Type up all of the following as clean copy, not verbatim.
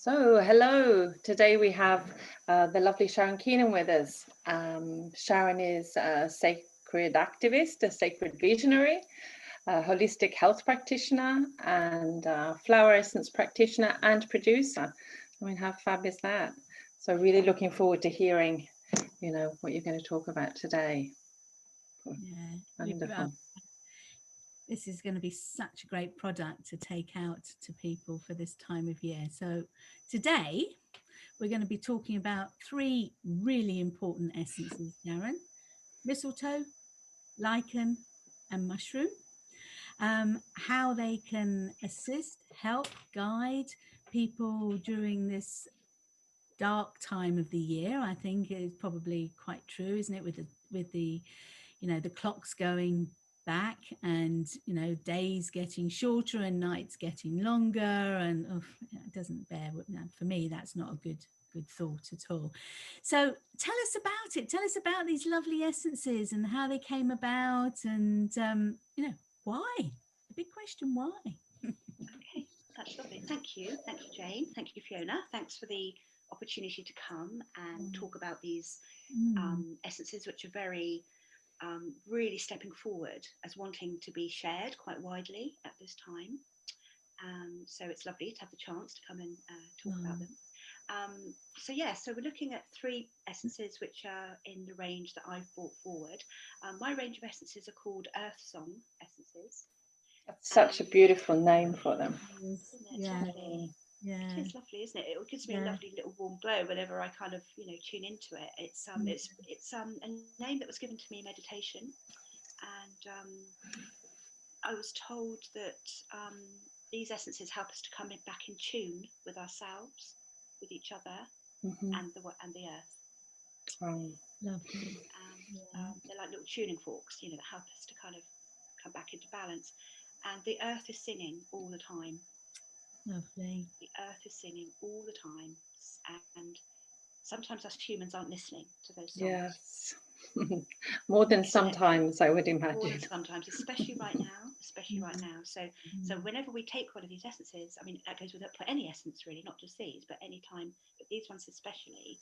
So, hello. Today we have the lovely Sharon Keenan with us. Sharon is a sacred activist, a sacred visionary, a holistic health practitioner, and a flower essence practitioner and producer. I mean, how fab is that? So, really looking forward to hearing, what you're going to talk about today. Yeah, Wonderful. this is going to be such a great product to take out to people for this time of year. So today we're going to be talking about three really important essences, Sharon: mistletoe, lichen, and mushroom. How they can assist, help, guide people during this dark time of the year. I think is probably quite true, isn't it? With the the clocks going back, and days getting shorter and nights getting longer, and it doesn't bear for me. That's not a good thought at all. So tell us about it. Tell us about these lovely essences and how they came about, and why. The big question: why? Okay, that's lovely. Thank you, Jane. Thank you, Fiona. Thanks for the opportunity to come and talk about these essences, which are very really stepping forward as wanting to be shared quite widely at this time. So it's lovely to have the chance to come and talk about them. So we're looking at three essences which are in the range that I've brought forward. My range of essences are called Earthsong Essences. Such a beautiful name for them. Isn't it? It's Yeah. lovely. Yeah. It is lovely, isn't it? It gives me a lovely little warm glow whenever I kind of tune into it. It's a name that was given to me in meditation, and I was told that these essences help us to come back in tune with ourselves, with each other, and the earth. Lovely. And they're like little tuning forks, that help us to kind of come back into balance. And the earth is singing all the time. Lovely. The earth is singing all the time, and sometimes us humans aren't listening to those songs. Yes. More than sometimes, I would imagine. More than sometimes, especially right now. So whenever we take one of these essences, I mean, that goes with for any essence really, not just these, but any time, but these ones especially,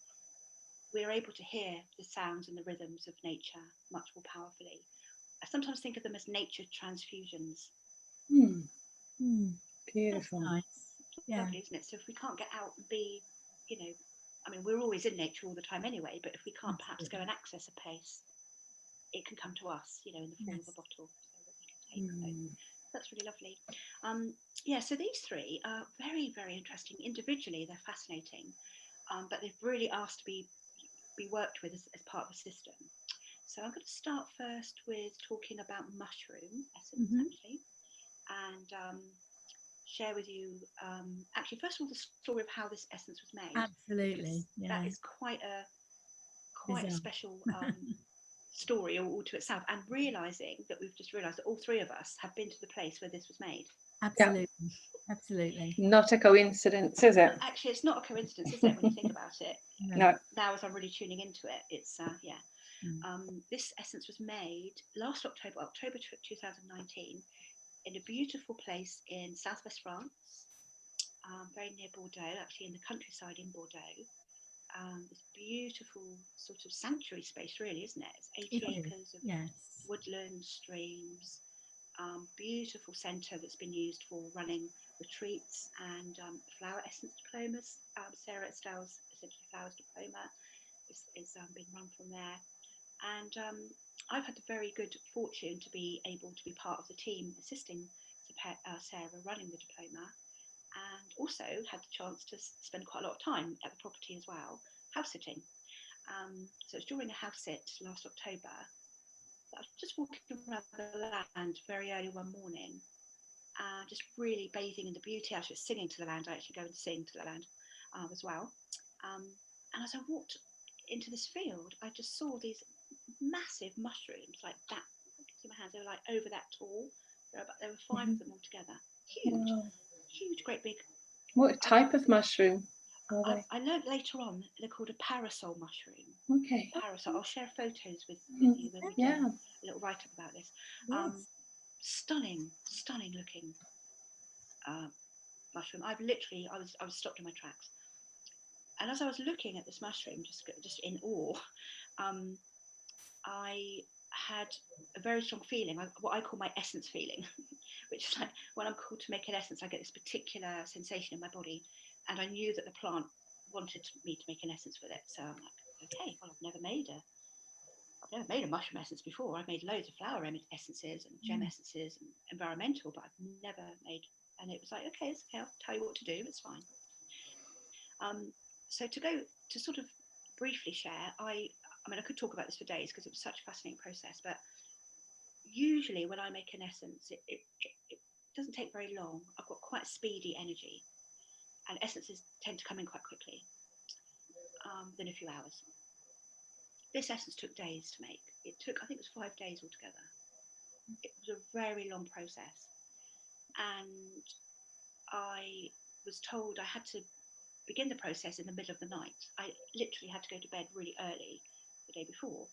we're able to hear the sounds and the rhythms of nature much more powerfully. I sometimes think of them as nature transfusions. Beautiful. That's nice. Yeah. Lovely, isn't it? So if we can't get out and be, I mean, we're always in nature all the time anyway, but if we can't perhaps go and access a place, it can come to us, in the form of a bottle, so that we can take those. That's really lovely. So these three are very, very interesting. Individually, they're fascinating, but they've really asked to be worked with as part of a system. So I'm going to start first with talking about mushroom essence, actually, and share with you, actually, first of all, the story of how this essence was made. Absolutely. Yeah. That is quite a special story all to itself, and realizing that we've just realized that all three of us have been to the place where this was made. Absolutely. Yeah. Absolutely. Not a coincidence, is it? Actually, it's not a coincidence, is it, when you think about it? No. Now, as I'm really tuning into it, it's this essence was made last October 2019, in a beautiful place in southwest France, very near Bordeaux, actually in the countryside in Bordeaux. This beautiful sort of sanctuary space, really, isn't it? It's 80 acres of woodland, streams, beautiful centre that's been used for running retreats and flower essence diplomas. Sarah Estelle's Essentially Flowers diploma is been run from there. And I've had the very good fortune to be able to be part of the team assisting Sarah running the diploma, and also had the chance to spend quite a lot of time at the property as well, house sitting. So it's during a house sit last October that I was just walking around the land very early one morning, just really bathing in the beauty. I was just singing to the land. I actually go and sing to the land as well. And as I walked into this field, I just saw these massive mushrooms like that. I can see my hands. They were like over that tall. There were 5 of them all together. Huge, great big. What type of mushroom? I learned later on they're called a parasol mushroom. Okay. Parasol. I'll share photos with you when we do a little write up about this. Stunning looking mushroom. I was stopped in my tracks. And as I was looking at this mushroom, just in awe, I had a very strong feeling, what I call my essence feeling, which is like when I'm called to make an essence, I get this particular sensation in my body, and I knew that the plant wanted me to make an essence with it. So I'm like, okay, well, I've never made a mushroom essence before. I've made loads of flower essences and gem essences and environmental, but I've never made. And it was like, okay, it's okay. I'll tell you what to do. It's fine. So to sort of briefly share, I mean, I could talk about this for days because it was such a fascinating process, but usually when I make an essence, it doesn't take very long. I've got quite speedy energy, and essences tend to come in quite quickly, within a few hours. This essence took days to make. I think it was 5 days altogether. It was a very long process, and I was told I had to begin the process in the middle of the night. I literally had to go to bed really early the day before,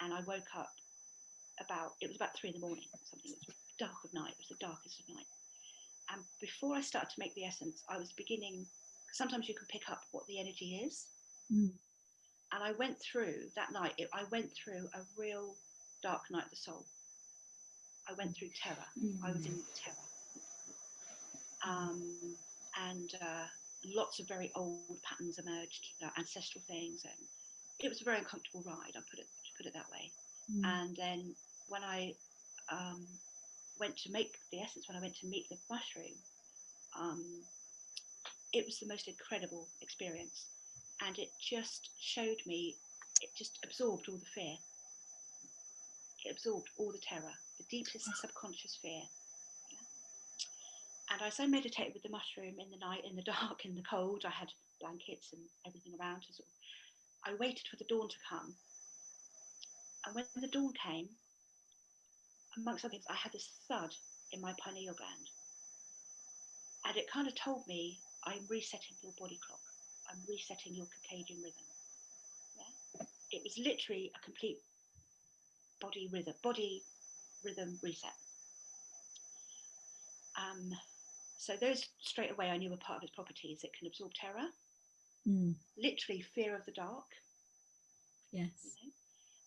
and I woke up it was about 3 in the morning or something. It was dark of night. It was the darkest of night. And before I started to make the essence, I was beginning, sometimes you can pick up what the energy is. And I went through that night, I went through a real dark night of the soul. I went through terror. I was in terror. And lots of very old patterns emerged, ancestral things, and it was a very uncomfortable ride. I put it that way. And then when I went to make the essence, when I went to meet the mushroom, it was the most incredible experience, and it just showed me. It just absorbed all the fear. It absorbed all the terror, the deepest subconscious fear. And as I meditated with the mushroom in the night, in the dark, in the cold, I had blankets and everything around. I waited for the dawn to come. And when the dawn came, amongst other things, I had this thud in my pineal gland. And it kind of told me, I'm resetting your body clock. I'm resetting your circadian rhythm. Yeah? It was literally a complete body rhythm reset. So those straight away I knew were part of its properties. It can absorb terror, literally fear of the dark. Yes. You know?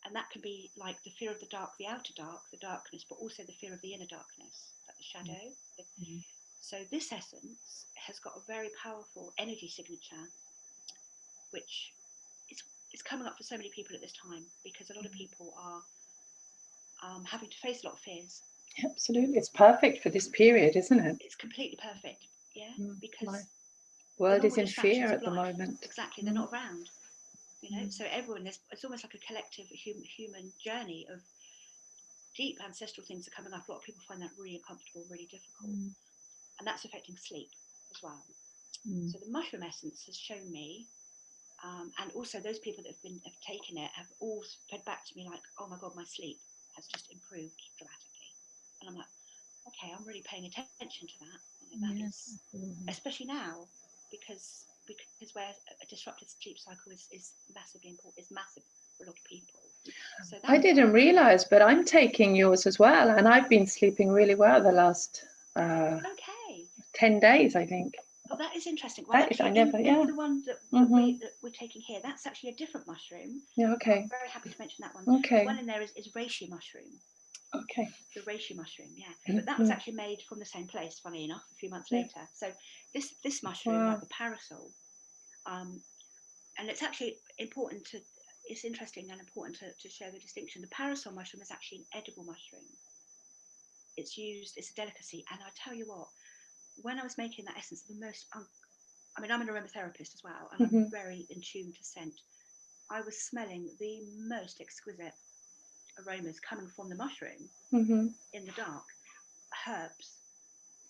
And that can be like the fear of the dark, the outer dark, the darkness, but also the fear of the inner darkness, like the shadow. So this essence has got a very powerful energy signature, which is coming up for so many people at this time, because a lot of people are having to face a lot of fears. Absolutely, it's perfect for this period, isn't it? It's completely perfect, yeah, because my world is in fear at the life, moment. Exactly, they're not around, you know. So everyone, it's almost like a collective human journey of deep ancestral things are coming up. A lot of people find that really uncomfortable, really difficult, and that's affecting sleep as well. So the mushroom essence has shown me, and also those people that have taken it have all fed back to me like, oh my God, my sleep has just improved dramatically. And I'm like, okay, I'm really paying attention to that. You know, that is, especially now, because where a disrupted sleep cycle is massively important, is massive for a lot of people. So I didn't realise, but I'm taking yours as well, and I've been sleeping really well the last 10 days, I think. Oh, that is interesting. Well, actually, the one that we're taking here, that's actually a different mushroom. Yeah, okay. I'm very happy to mention that one. Okay. The one in there is reishi mushroom. Okay. The reishi mushroom, yeah. But that was actually made from the same place, funny enough, a few months later. So this mushroom, like the parasol, and it's actually important it's interesting and important to share the distinction. The parasol mushroom is actually an edible mushroom. It's a delicacy. And I tell you what, when I was making that essence, I mean, I'm an aromatherapist as well, and I'm very in tune to scent. I was smelling the most exquisite aromas coming from the mushroom in the dark. Herbs.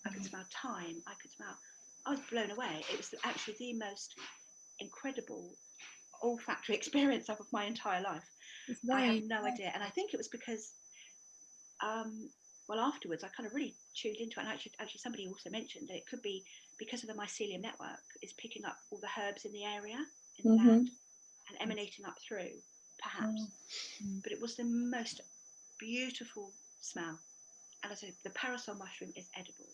I could smell thyme. I was blown away. It was actually the most incredible olfactory experience of my entire life. I have no idea. And I think it was because, well, afterwards I kind of really tuned into it. And actually somebody also mentioned that it could be because of the mycelium network is picking up all the herbs in the area, in the land, and emanating up through, perhaps. But it was the most beautiful smell. And as I said, the parasol mushroom is edible.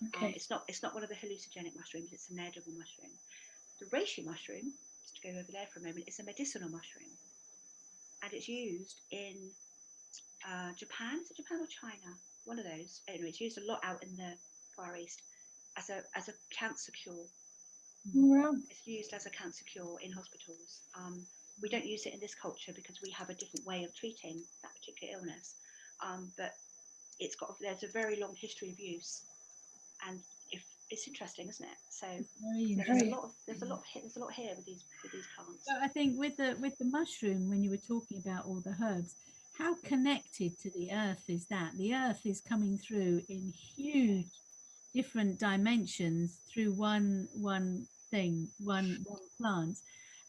Okay. It's not one of the hallucinogenic mushrooms. It's an edible mushroom. The reishi mushroom, just to go over there for a moment, is a medicinal mushroom, and it's used in Japan. Is it Japan or China? One of those. Anyway, it's used a lot out in the Far East as a cancer cure. Wow. It's used as a cancer cure in hospitals. We don't use it in this culture because we have a different way of treating that particular illness. But there's a very long history of use, and if it's interesting, isn't it? So Very there's interesting. a lot here with these plants. So I think with the mushroom, when you were talking about all the herbs, how connected to the earth is that? The earth is coming through in huge different dimensions through one thing, one plant.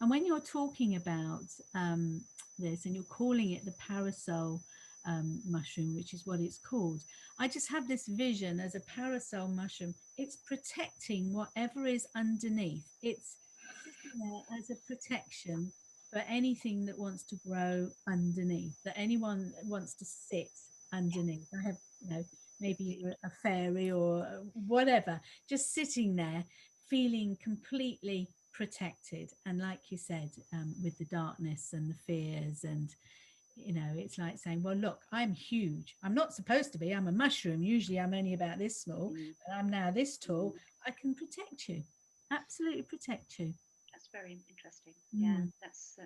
And when you're talking about this, and you're calling it the parasol mushroom, which is what it's called, I just have this vision as a parasol mushroom. It's protecting whatever is underneath. It's sitting there as a protection for anything that wants to grow underneath, that anyone wants to sit underneath. I have, maybe you're a fairy or whatever, just sitting there feeling completely protected. And like you said, with the darkness and the fears, and it's like saying, well, look, I'm huge. I'm not supposed to be. I'm a mushroom. Usually I'm only about this small, but I'm now this tall. I can protect you. Absolutely protect you. That's very interesting. Yeah, that's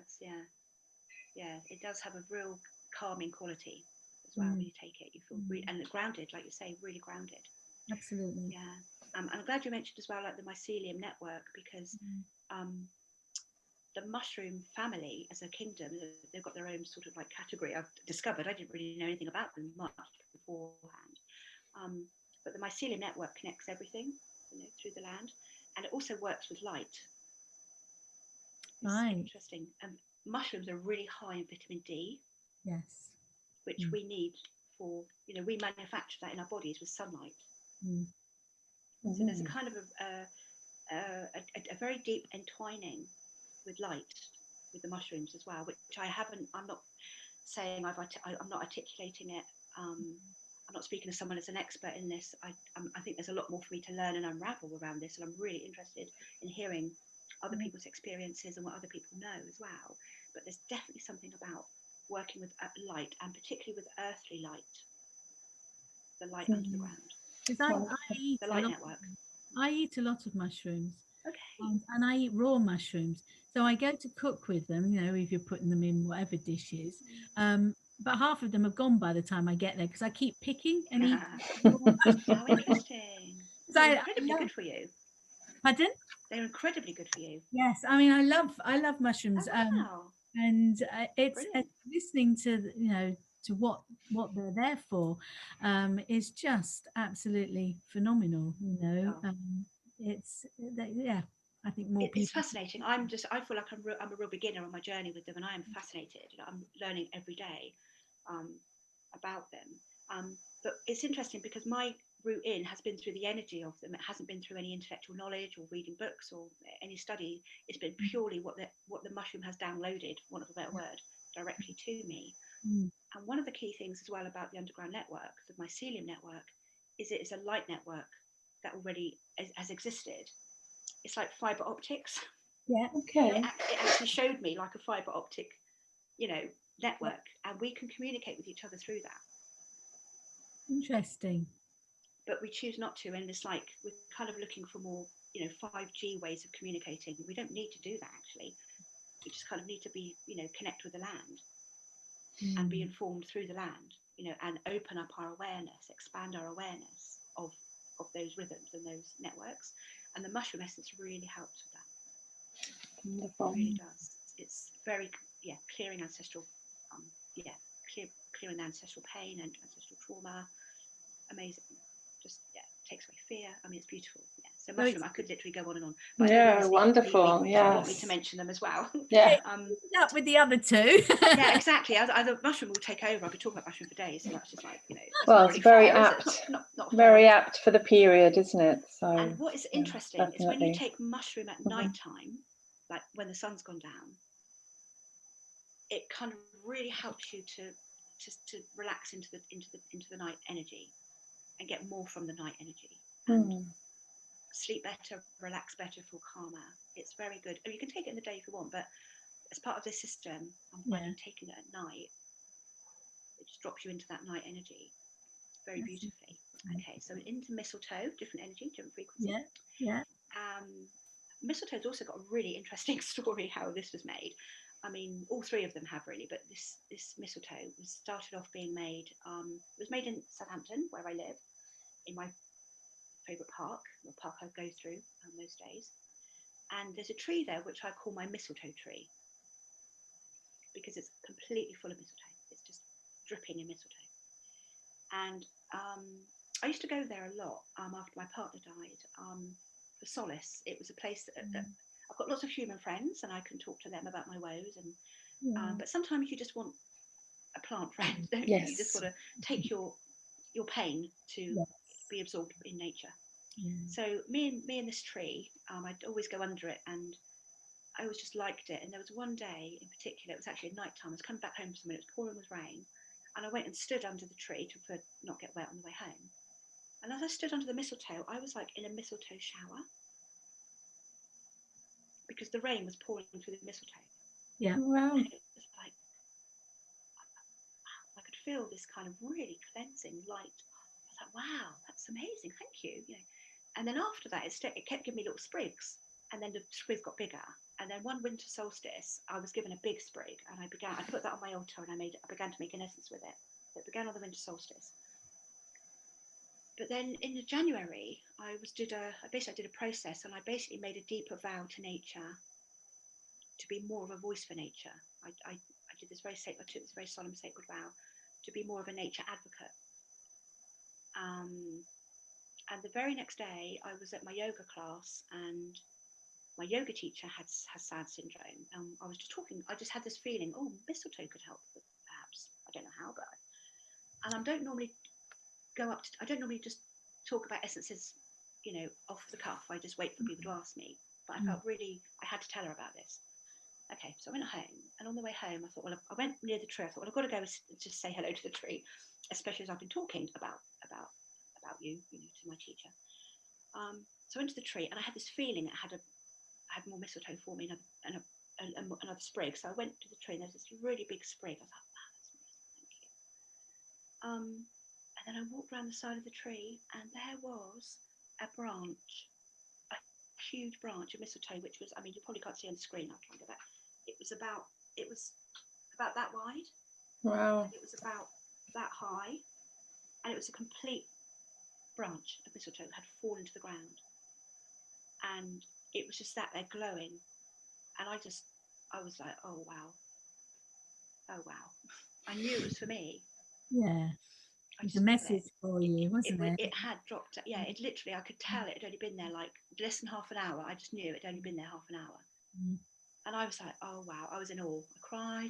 yeah. It does have a real calming quality as well. When you take it, you feel and grounded, like you say, really grounded. Absolutely. Yeah. I'm glad you mentioned as well, like the mycelium network, because the mushroom family as a kingdom, they've got their own sort of like category. I've discovered, I didn't really know anything about them much beforehand, but the mycelium network connects everything, through the land, and it also works with light. It's interesting. And mushrooms are really high in vitamin D. Yes. Which we need for, we manufacture that in our bodies with sunlight. So there's a kind of a very deep entwining with light with the mushrooms as well, which I'm not saying I'm not articulating it. I'm not speaking to someone as an expert in this. I think there's a lot more for me to learn and unravel around this, and I'm really interested in hearing other people's experiences and what other people know as well. But there's definitely something about working with light, and particularly with earthly light, the light under the ground. The light network. I eat a lot of mushrooms. Okay. And I eat raw mushrooms. So I go to cook with them, if you're putting them in whatever dishes. But half of them have gone by the time I get there because I keep picking and eating. How interesting. They're incredibly good for you. Pardon? They're incredibly good for you. Yes, I mean I love mushrooms. Oh, wow. And it's Brilliant. listening to to what they're there for is just absolutely phenomenal. It's I think more people. It's fascinating. I feel like I'm a real beginner on my journey with them, and I am fascinated. I'm learning every day about them. But it's interesting because my route in has been through the energy of them. It hasn't been through any intellectual knowledge or reading books or any study. It's been purely what the mushroom has downloaded, for want of a better word, directly to me. And one of the key things as well about the underground network, the mycelium network, is it is a light network that already has existed. It's like fiber optics. Yeah. Okay. It actually showed me like a fiber optic, network, and we can communicate with each other through that. Interesting. But we choose not to, and it's like we're kind of looking for more, 5G ways of communicating. We don't need to do that actually. We just kind of need to be, connect with the land and be informed through the land, and open up our awareness, expand our awareness of those rhythms and those networks. And the mushroom essence really helps with that. Wonderful. It really does. It's very, clearing ancestral, clearing ancestral pain and ancestral trauma. Amazing. Just takes away fear. I mean, it's beautiful. Yeah. So mushroom, I could literally go on and on. But wonderful. You want me to mention them as well? Yeah. Up with the other two. Yeah, exactly. The mushroom will take over. I'll be talking about mushroom for days, and that's just like, Well, it's very fair, apt. Not very apt for the period, isn't it? So. And what is interesting is when you take mushroom at night time, like when the sun's gone down, it kind of really helps you to relax into the night energy and get more from the night energy. and sleep better, relax better, feel calmer. It's very good. And you can take it in the day if you want, but as part of this system, I'm finding taking it at night, it just drops you into that night energy very beautifully. Okay, so into mistletoe, different energy, different frequency. Mistletoe's also got a really interesting story how this was made. I mean, all three of them have really, but this mistletoe was started off being made. It was made in Southampton, where I live, in my favourite park, the park I go through most days. And there's a tree there which I call my mistletoe tree, because it's completely full of mistletoe. It's just dripping in mistletoe. And I used to go there a lot after my partner died, for solace. It was a place that I've got lots of human friends, and I can talk to them about my woes. And but sometimes you just want a plant friend, don't you? You just want to take your pain to be absorbed in nature. So me and this tree, I'd always go under it, and I always just liked it. And there was one day in particular, it was actually at night time. I was coming back home from somewhere, it was pouring with rain, and I went and stood under the tree to not get wet on the way home. And as I stood under the mistletoe, I was like in a mistletoe shower, because the rain was pouring through the mistletoe. Wow. And it was like, I could feel this kind of really cleansing light. I was like, wow, that's amazing, thank you. And then after that, it kept giving me little sprigs, and then the sprigs got bigger. And then one winter solstice, I was given a big sprig, and I put that on my altar, and I began to make an essence with it. It began on the winter solstice. But then in January, I did a process, and I basically made a deeper vow to nature to be more of a voice for nature. I did this I took this very solemn sacred vow to be more of a nature advocate. And the very next day, I was at my yoga class, and my yoga teacher has SAD syndrome. I was just talking. I just had this feeling, oh, mistletoe could help, perhaps. I don't know how, but and I don't normally just talk about essences, off the cuff. I just wait for people to ask me. But I felt I had to tell her about this. Okay, so I went home, and on the way home, I thought, well, I went near the tree. I thought, well, I've got to go and just say hello to the tree, especially as I've been talking about you, to my teacher. So I went to the tree, and I had this feeling it had more mistletoe for me and another sprig. So I went to the tree, and there was this really big sprig. I was like, wow, that's amazing, thank you. And then I walked around the side of the tree, and there was a branch, a huge branch of mistletoe, which was, I mean, you probably can't see on the screen. I'll try and go back. It was about that wide. Wow. It was about that high, and it was a complete branch of mistletoe that had fallen to the ground, and it was just sat there glowing. And I was like, oh wow, I knew it was for me. It's a message for you, wasn't it? It had dropped. Yeah, it literally, I could tell it had only been there like less than half an hour. I just knew it had only been there half an hour. And I was like, oh wow, I was in awe. I cried.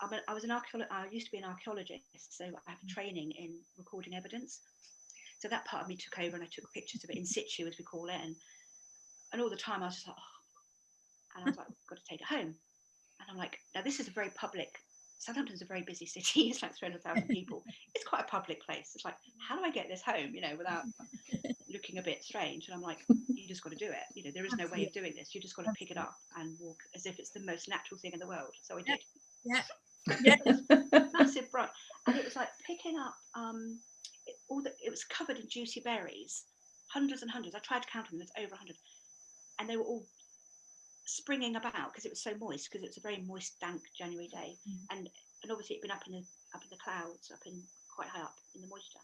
I was an archaeologist. I used to be an archaeologist, so I have training in recording evidence. So that part of me took over, and I took pictures of it in situ, as we call it, and all the time I was just like, oh. And I was like, I've got to take it home. And I'm like, now this is a very public. Southampton's a very busy city. It's like 300,000 people. It's quite a public place. It's like, how do I get this home, without looking a bit strange? And I'm like, you just got to do it. There is no way of doing this. You just got to pick it up and walk as if it's the most natural thing in the world. So I did. Massive branch, and it was like picking up it was covered in juicy berries, hundreds and hundreds. I tried to count them. There's over 100, and they were all springing about because it was so moist, because it's a very moist, dank January day, and obviously it'd been up in the clouds, up in quite high up in the moisture,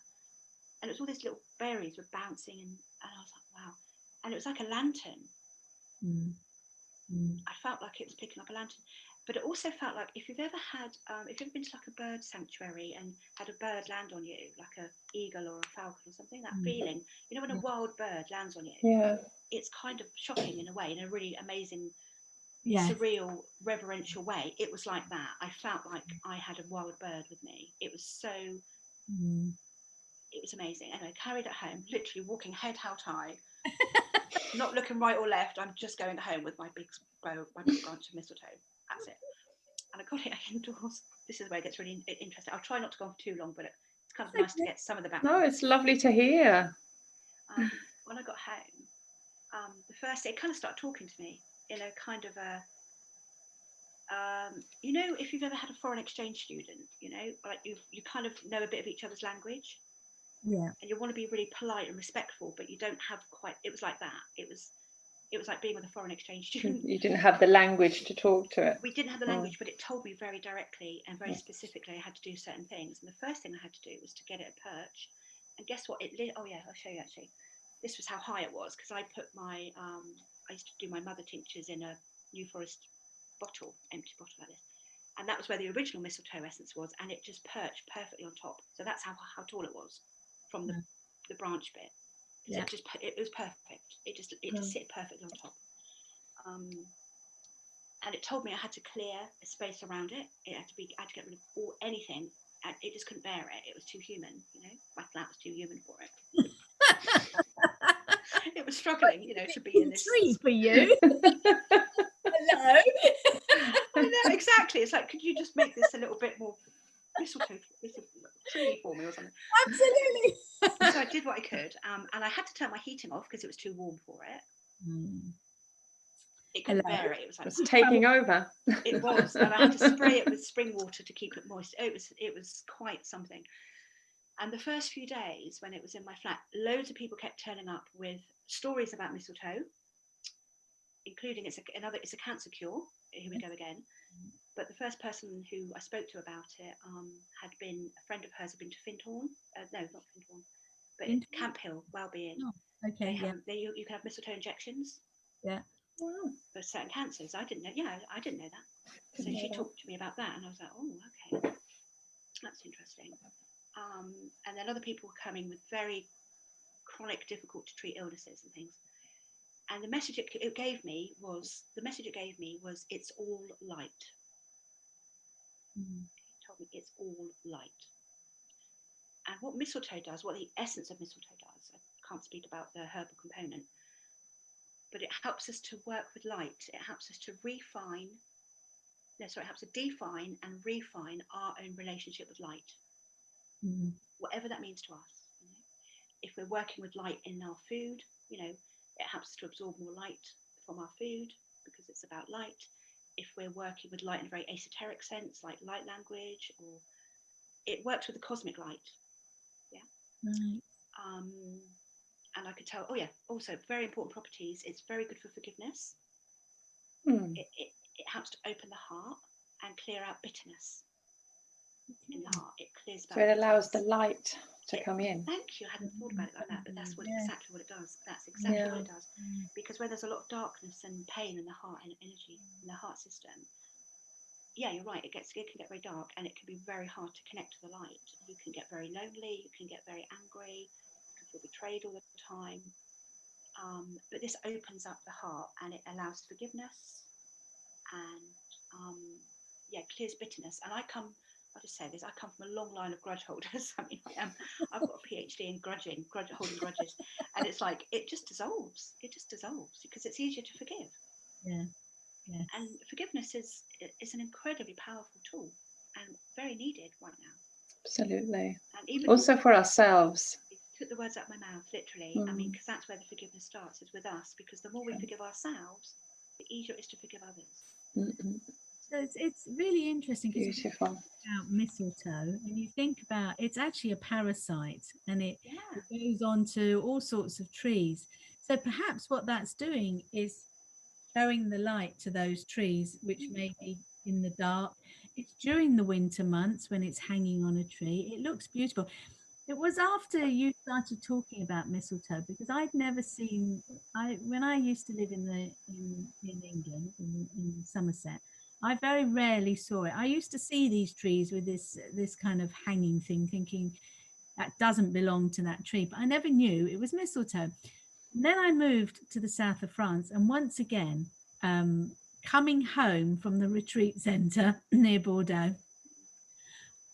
and it was all these little berries were bouncing, and I was like, wow. And it was like a lantern. I felt like it was picking up a lantern, but it also felt like if you've ever been to like a bird sanctuary and had a bird land on you, like an eagle or a falcon or something, that feeling, when a wild bird lands on you, it's kind of shocking in a way, in a really amazing, surreal, reverential way. It was like that. I felt like I had a wild bird with me. It was so, it was amazing. And I carried it home, literally walking head held high, not looking right or left. I'm just going home with my big branch of mistletoe. That's it. And I got it indoors. This is where it gets really interesting. I'll try not to go on for too long, but it's kind of nice to get some of the background. No, it's lovely to hear. When I got home, the first day it kind of started talking to me in a kind of a, you know, if you've ever had a foreign exchange student, you know, like you kind of know a bit of each other's language. Yeah. And you want to be really polite and respectful, but you don't have quite, it was like that. It was like being with a foreign exchange student. You didn't have the language to talk to it. We didn't have the language, but it told me very directly and very specifically I had to do certain things. And the first thing I had to do was to get it a perch. And guess what? It lit. Oh yeah, I'll show you actually. This was how high it was, because I put my, I used to do my mother tinctures in a New Forest bottle, empty bottle like this. And that was where the original mistletoe essence was, and it just perched perfectly on top. So that's how tall it was from the branch bit. Yeah. It was perfect. It just sit perfectly on top. And it told me I had to clear a space around it. I had to get rid of anything. And it just couldn't bear it. It was too human, you know. My flat was too human for it. It was struggling, you know, to be in this tree for you. Hello. I know, exactly. It's like, could you just make this a little bit more mistletoe tree for me or something? Absolutely. So I did what I could, and I had to turn my heating off because it was too warm for it. It couldn't bear it. It was like taking over. It was, and I had to spray it with spring water to keep it moist. It was quite something. And the first few days when it was in my flat, loads of people kept turning up with stories about mistletoe, including it's a cancer cure. Here we go again. But the first person who I spoke to about it had been a friend of hers had been to Findhorn. No, not Findhorn, but Camp Hill Wellbeing. Oh, okay. You can have mistletoe injections. Yeah. Wow. For certain cancers. I didn't know. Yeah, I didn't know that. So she talked to me about that, and I was like, oh, okay, that's interesting. And then other people were coming with very chronic, difficult to treat illnesses and things. And the message it gave me was it's all light. It told me it's all light. And what mistletoe does, what the essence of mistletoe does, I can't speak about the herbal component, but it helps us to work with light. It helps us to it helps to define and refine our own relationship with light. Whatever that means to us. You know? If we're working with light in our food, you know, it helps us to absorb more light from our food because it's about light. If we're working with light in a very esoteric sense, like light language, or it works with the cosmic light. Yeah. Right. And I could tell, also very important properties. It's very good for forgiveness. It helps to open the heart and clear out bitterness in the heart. It clears that. So it allows the light to come in. Thank you. I hadn't thought about it like that, but that's exactly what it does. That's exactly what it does. Because where there's a lot of darkness and pain in the heart and energy in the heart system, yeah, you're right. It can get very dark, and it can be very hard to connect to the light. You can get very lonely. You can get very angry. You can feel betrayed all the time. But this opens up the heart, and it allows forgiveness, and clears bitterness. And I'll just say this, I come from a long line of grudge holders. I mean, I've got a PhD in holding grudges. And it's like, it just dissolves because it's easier to forgive. Yeah. Yes. And forgiveness is an incredibly powerful tool and very needed right now. Absolutely. And even also for ourselves. It took the words out of my mouth, literally. I mean, because that's where the forgiveness starts, is with us. Because the more we forgive ourselves, the easier it is to forgive others. So it's really interesting because beautiful about mistletoe, and you think about it's actually a parasite, and it goes on to all sorts of trees. So perhaps what that's doing is showing the light to those trees which may be in the dark. It's during the winter months when it's hanging on a tree. It looks beautiful. It was after you started talking about mistletoe, because I'd never seen. When I used to live in England in Somerset, I very rarely saw it. I used to see these trees with this kind of hanging thing, thinking that doesn't belong to that tree, but I never knew it was mistletoe. And then I moved to the south of France, and once again, coming home from the retreat centre near Bordeaux,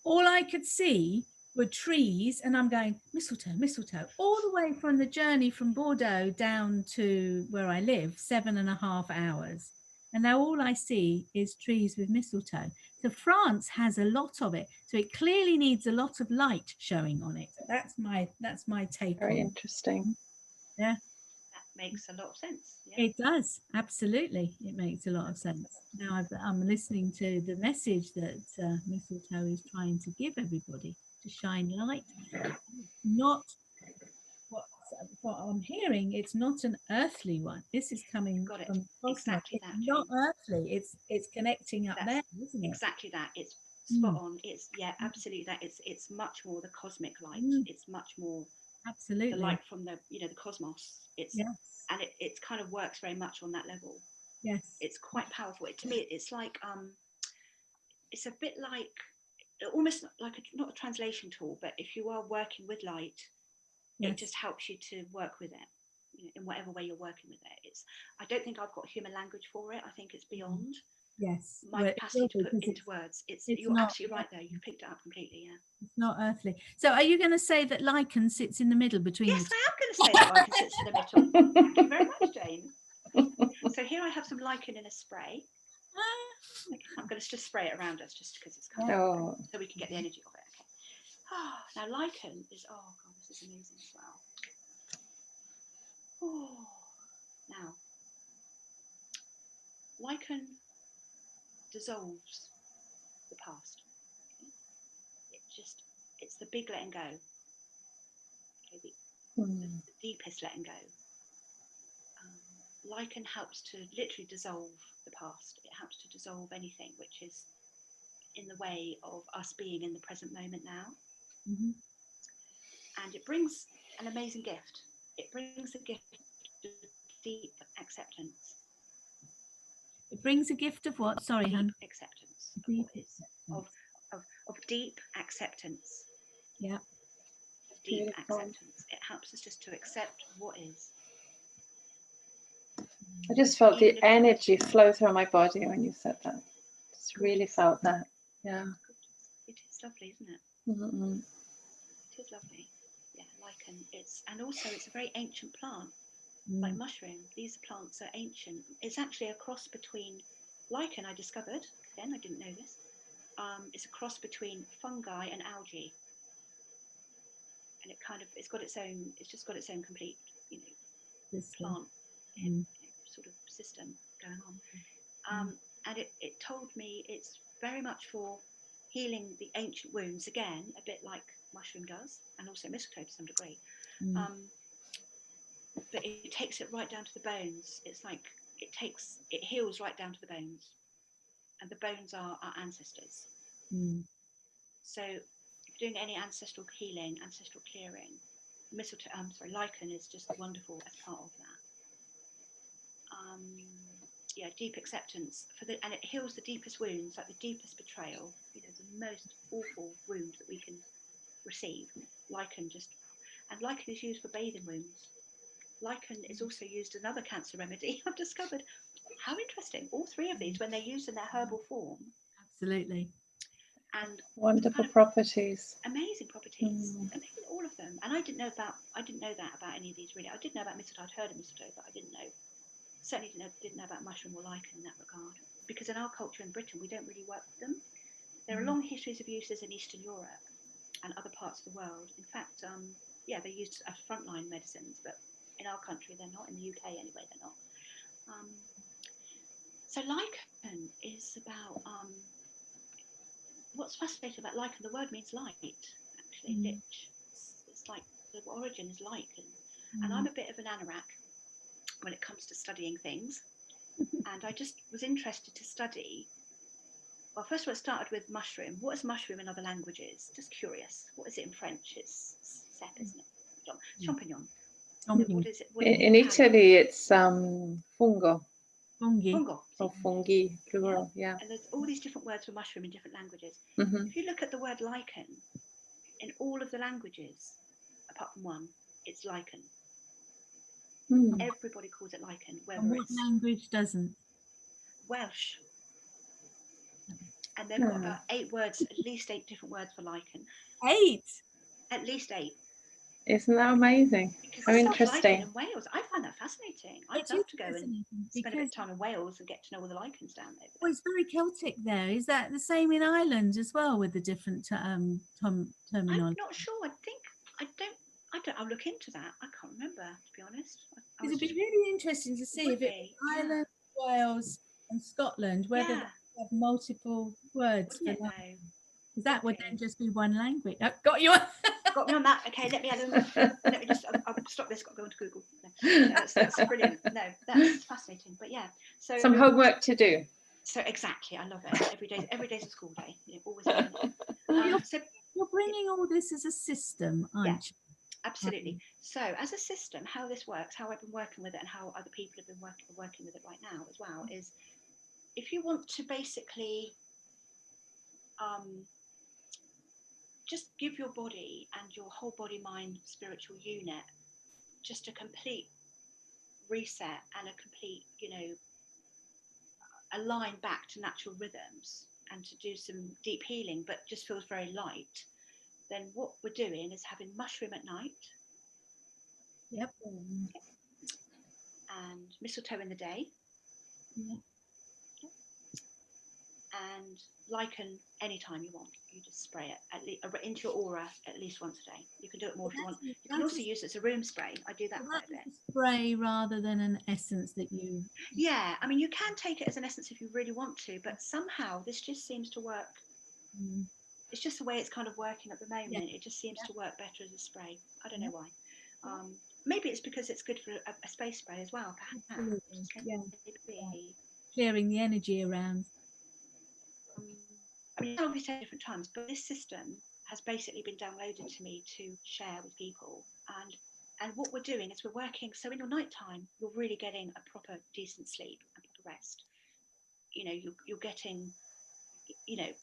all I could see were trees, and I'm going, mistletoe, mistletoe, all the way from the journey from Bordeaux down to where I live, 7.5 hours. And now all I see is trees with mistletoe. So France has a lot of it. So it clearly needs a lot of light showing on it. That's my take. Very interesting. Yeah. That makes a lot of sense. Yeah. It does, absolutely. It makes a lot of sense. Now I'm listening to the message that Mistletoe is trying to give everybody, to shine light. Not what, what I'm hearing. It's not an earthly one. This is coming Got it. from cosmos. Exactly It's that, not Jane. earthly. It's connecting up That's there, isn't it? exactly that. It's spot Mm. on. It's absolutely that. It's much more the cosmic light. Mm. It's much more Absolutely. the light from the the cosmos. It's Yes. and it kind of works very much on that level. Yes. It's quite powerful. To me, it's like it's a bit like almost like not a translation tool, but if you are working with light, Yes. it just helps you to work with it in whatever way you're working with it. I don't think I've got human language for it. I think it's beyond Yes. my capacity to put into words. You're not absolutely right there. You've picked it up completely. Yeah. It's not earthly. So are you going to say that lichen sits in the middle between Yes, the I am going to say that lichen sits in the middle. Thank you very much, Jane. So here I have some lichen in a spray. Okay, I'm going to just spray it around us just because it's kind of so we can get the energy of it. Okay. Now lichen is god, this is amazing as well. Now lichen dissolves the past. Okay? It's the big letting go. Okay, the deepest letting go. Lichen helps to literally dissolve the past. It helps to dissolve anything which is in the way of us being in the present moment now. Mm-hmm. And it brings an amazing gift. It brings a gift of deep acceptance. It brings a gift of what? Sorry, deep hon. acceptance of Deep what is acceptance. of deep acceptance. Yeah. Deep Beautiful. acceptance. It helps us just to accept what is. I just felt Even the energy flow through my body when you said that. Just really felt that. Yeah. It is lovely, isn't it? Mm-hmm. It is lovely. Yeah, lichen. And also it's a very ancient plant, like mushroom. These plants are ancient. It's actually a cross between lichen. I discovered. Again, I didn't know this. It's a cross between fungi and algae, and it's just got its own complete, plant sort of system going on. And it told me it's very much for healing the ancient wounds, again, a bit like mushroom does, and also mistletoe to some degree. But it takes it right down to the bones. It's like it heals right down to the bones, and the bones are our ancestors. So if you're doing any ancestral healing, ancestral clearing, lichen is just wonderful as part of that. Deep acceptance and it heals the deepest wounds, like the deepest betrayal, the most awful wound that we can receive. Lichen is used for bathing wounds. Lichen is also used as another cancer remedy. I've discovered. How interesting! All three of these, when they're used in their herbal form, absolutely, and wonderful properties, amazing properties, amazing, all of them. And I didn't know that about any of these really. I did know about mistletoe. I'd heard of mistletoe, but I certainly didn't know about mushroom or lichen in that regard. Because in our culture in Britain, we don't really work with them. There are long histories of uses in Eastern Europe and other parts of the world. In fact, they're used as frontline medicines, but in our country they're not. In the UK anyway, they're not. So lichen is about what's fascinating about lichen. The word means light, actually. Lich. It's like the origin is lichen, and I'm a bit of an anorak when it comes to studying things, and I just was interested to study. Well, first of all, it started with mushroom. What is mushroom in other languages? Just curious. What is it in French? It's cep, isn't it? Champignon. What is it? In Italy, it's fungo. Fungo. Or fungi, plural, yeah. And there's all these different words for mushroom in different languages. If you look at the word lichen, in all of the languages, apart from one, it's lichen. Everybody calls it lichen. And what language doesn't? Welsh. And they've got about 8 words, at least 8 different words for lichen. 8? At least 8. Isn't that amazing? How interesting. In Wales. I find that fascinating. I'd love to go and spend a bit of time in Wales and get to know all the lichens down there. Well, it's very Celtic there. Is that the same in Ireland as well, with the different terminology? I'm not sure. I I'll look into that. I can't remember, to be honest. It'd be really interesting to see if it's Ireland, Wales, and Scotland, whether they have multiple words for that. Because that would then just be one language. Oh, got you. Got me on that. Okay, let me just. I'll stop this. Got to go into Google. No, that's brilliant. No, that's fascinating. But yeah, so some homework to do. So exactly, I love it. Every day's a school day. Always learning. So you're bringing all this as a system, aren't you? Absolutely. So as a system, how this works, how I've been working with it, and how other people have been working with it right now as well, is if you want to basically just give your body and your whole body, mind, spiritual unit just a complete reset and a complete, align back to natural rhythms and to do some deep healing, but just feels very light, then what we're doing is having mushroom at night. Yep. And mistletoe in the day. Yeah. And lichen anytime you want. You just spray it into your aura at least once a day. You can do it more if you want. You can also use it as a room spray. I do that quite a bit. Spray rather than an essence that you. Yeah, I mean you can take it as an essence if you really want to, but somehow this just seems to work. It's just the way it's kind of working at the moment. Yeah. It just seems to work better as a spray. I don't know why. Maybe it's because it's good for a space spray as well. Perhaps. Yeah. Clearing the energy around. I mean, I'll be saying different times, but this system has basically been downloaded to me to share with people. And what we're doing is we're working. So in your nighttime, you're really getting a proper, decent sleep and proper rest. You're getting.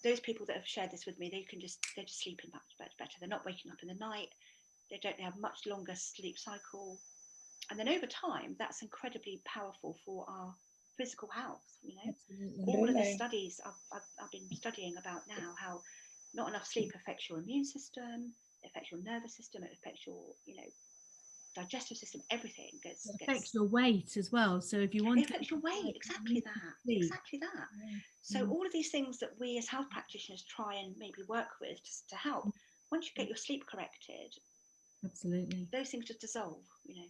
Those people that have shared this with me, they're just sleeping much better. They're not waking up in the night. They have much longer sleep cycle. And then over time, that's incredibly powerful for our physical health. All of the studies I've been studying about now, how not enough sleep affects your immune system, it affects your nervous system, it affects your, digestive system, everything gets affects your weight as well. So if you want, it affects your weight, exactly that. So all of these things that we as health practitioners try and maybe work with to help. Once you get your sleep corrected, absolutely, those things just dissolve. Yes.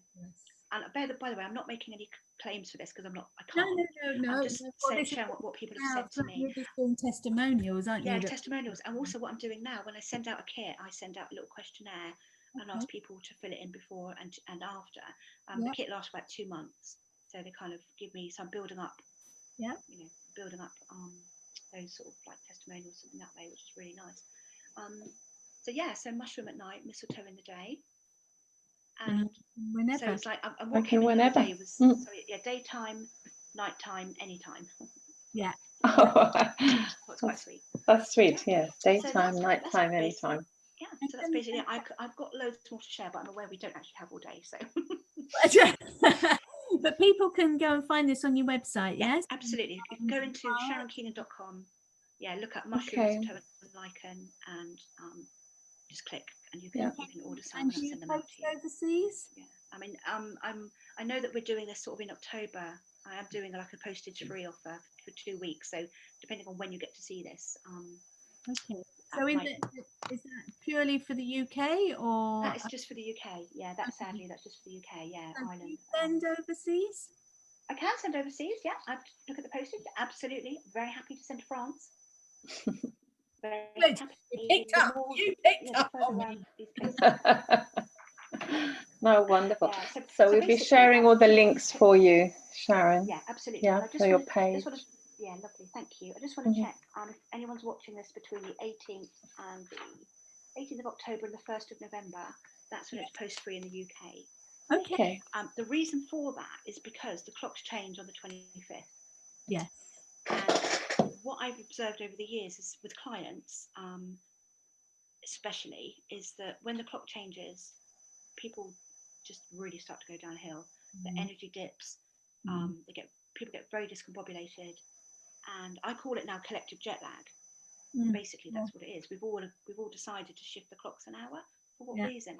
And by the way, I'm not making any claims for this because I can't. No. I'm just sharing what people have said to me. You're just doing testimonials, aren't you? Yeah, testimonials. And also what I'm doing now, when I send out a kit, I send out a little questionnaire and ask people to fill it in before and after. The kit lasts about 2 months. So they kind of give me some building up. Yeah. Building up those sort of like testimonials in that way, which is really nice. So mushroom at night, mistletoe in the day. And whenever. So it's like I'm walking whenever. Day was daytime, nighttime, anytime. Yeah. That's quite sweet. That's sweet, yes. Daytime, nighttime, anytime. Yeah, so that's basically it. I've got loads more to share, but I'm aware we don't actually have all day, so. But people can go and find this on your website, yes? Absolutely. You can go into SharonKeenan.com. Yeah, look up mushroom, mistletoe and lichen, and just click, and you can order some and send them out to you. Overseas? Yeah, I mean, I know that we're doing this sort of in October. I am doing like a postage-free offer for 2 weeks, so depending on when you get to see this. Okay. So is that purely for the UK or? That is just for the UK. Yeah, that's just for the UK. Yeah, so Ireland. Can you send overseas? I can send overseas. Yeah, I look at the postage. Absolutely, very happy to send to France. You picked up on me. No, wonderful. Yeah, so we'll be sharing all the links for you, Sharon. Yeah, absolutely. Yeah, for your page. Yeah, lovely. Thank you. I just want to check if anyone's watching this between the 18th and the 18th of October and the 1st of November. That's when it's post-free in the UK. Okay. The reason for that is because the clocks change on the 25th. Yes. And what I've observed over the years is with clients, especially, is that when the clock changes, people just really start to go downhill. The energy dips. People get very discombobulated, and I call it now collective jet lag. Basically, that's what it is. We've all decided to shift the clocks an hour. For what reason?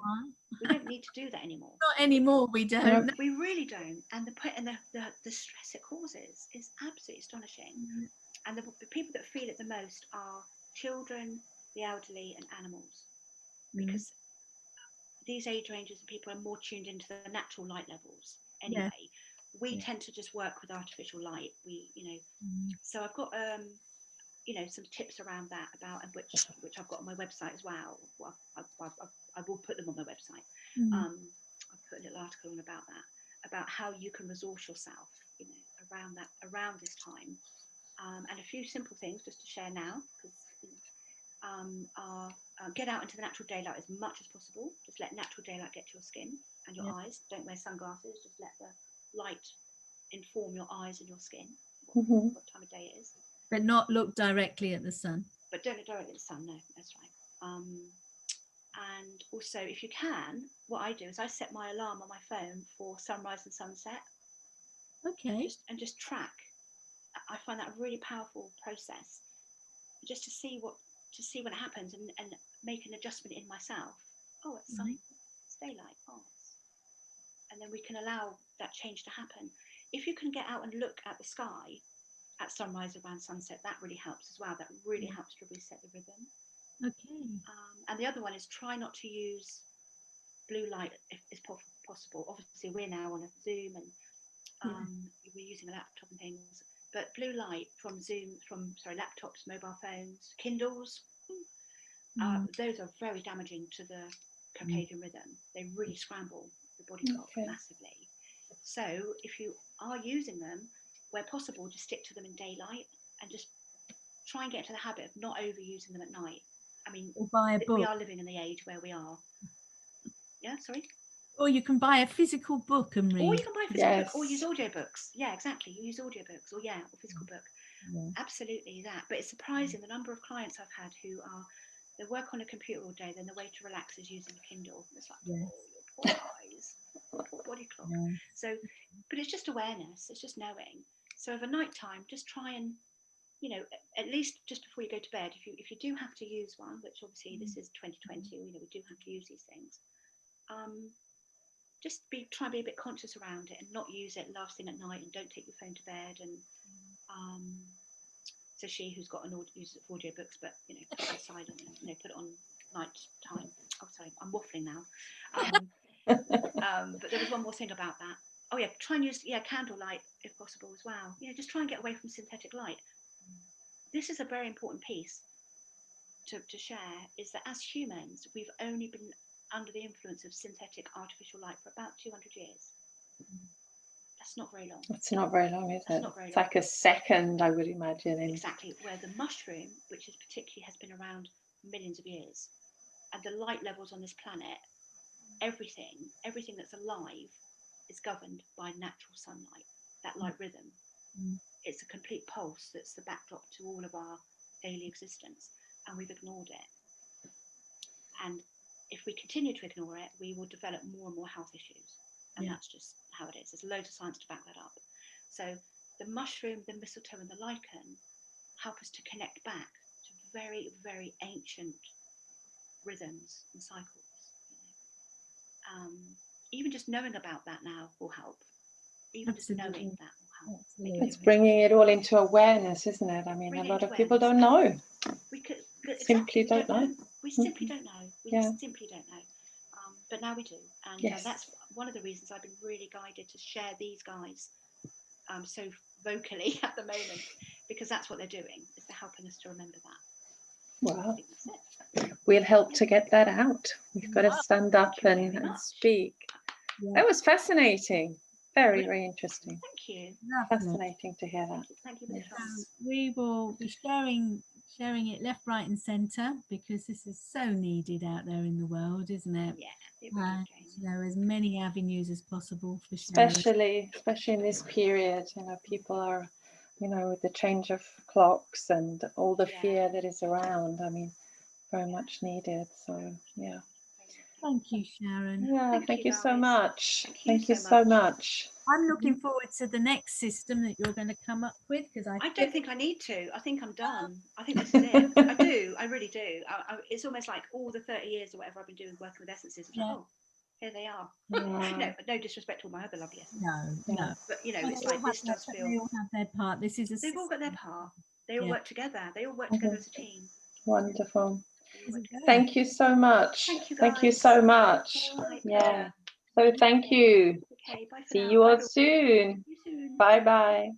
We don't need to do that anymore. Not anymore. We don't. No. We really don't. And the stress it causes is absolutely astonishing. And the people that feel it the most are children, the elderly, and animals, because these age ranges and people are more tuned into the natural light levels anyway. We tend to just work with artificial light. So I've got some tips around that, about, and which I've got on my website as well. I will put them on my website. I'll put a little article on about that, about how you can resource yourself, around this time, and a few simple things just to share now, because get out into the natural daylight as much as possible. Just let natural daylight get to your skin and your eyes. Don't wear sunglasses. Just let the light inform your eyes and your skin, what time of day it is. But not look directly at the sun. But don't look directly at the sun, no, that's right. And also, if you can, what I do is I set my alarm on my phone for sunrise and sunset. Okay. Just track. I find that a really powerful process, just to see when it happens, and make an adjustment in myself. Oh, it's sun, it's daylight. Oh, and then we can allow that change to happen. If you can get out and look at the sky at sunrise, around sunset, that really helps as well. That really helps to reset the rhythm. Okay. And the other one is try not to use blue light if possible. Obviously, we're now on a Zoom, and we're using a laptop and things. But blue light from laptops, mobile phones, Kindles, those are very damaging to the circadian rhythm. They really scramble the body clock massively. So if you are using them, where possible, just stick to them in daylight, and just try and get into the habit of not overusing them at night. I mean, or buy a book. We are living in the age where we are. Yeah, sorry? Or you can buy a physical book and read. Or you can buy a physical book, or use audiobooks. Yeah, exactly. You use audiobooks, or physical book. Yeah. Absolutely that. But it's surprising the number of clients I've had who they work on a computer all day, then the way to relax is using a Kindle. It's like, your poor eyes, poor body clock. Yeah. So, but it's just awareness. It's just knowing. So over night time, just try and, at least just before you go to bed, if you do have to use one, which obviously this is 2020, we do have to use these things. Just try and be a bit conscious around it, and not use it last thing at night, and don't take your phone to bed. And so she who's got uses it for audiobooks, but put it aside and put it on night time. Oh, sorry, I'm waffling now. But there was one more thing about that. Oh yeah, try and use candlelight if possible as well. Just try and get away from synthetic light. This is a very important piece to share, is that as humans, we've only been under the influence of synthetic artificial light for about 200 years. That's not very long. It's not very long, is it? It's like a second, I would imagine. Exactly. Where the mushroom, which is particularly has been around millions of years, and the light levels on this planet, everything that's alive is governed by natural sunlight, that light rhythm. It's a complete pulse that's the backdrop to all of our daily existence, and we've ignored it. And if we continue to ignore it, we will develop more and more health issues. And that's just how it is. There's loads of science to back that up. So the mushroom, the mistletoe, and the lichen help us to connect back to very, very ancient rhythms and cycles. Even just knowing about that now will help. Even just knowing that will help. It's bringing it all into awareness, isn't it? I mean, a lot of people don't know. Simply don't know. We simply don't know. We simply don't know. But now we do. And that's one of the reasons I've been really guided to share these guys so vocally at the moment, because that's what they're doing, is they're helping us to remember that. Wow. We'll help to get that out. We've got to stand up and speak. Yeah. That was fascinating. Very, very interesting. Thank you. Fascinating to hear that. Thank you for the chance. We will be sharing it left, right and centre, because this is so needed out there in the world, isn't it? Yeah, it really is. As many avenues as possible for sharing. Especially in this period, people are, with the change of clocks and all the fear that is around. I mean, very much needed. So, yeah. Thank you, Sharon. Yeah, thank you so much. Thank you so much. I'm looking forward to the next system that you're going to come up with, because I don't think I need to. I think I'm done. I think this is it. I do. I really do. It's almost like all the 30 years or whatever I've been doing working with essences. It's like, here they are. No disrespect to all my other lovely essences. No. But it's like this does feel. They all have their part. They've all got their part. They all work together. They all work together as a team. Wonderful. Thank you so much. Thank you, Thank you guys. so much. All right, Yeah. pleasure. So thank you. Okay, bye for See now. you Bye, all everyone. soon. See you soon. Bye bye.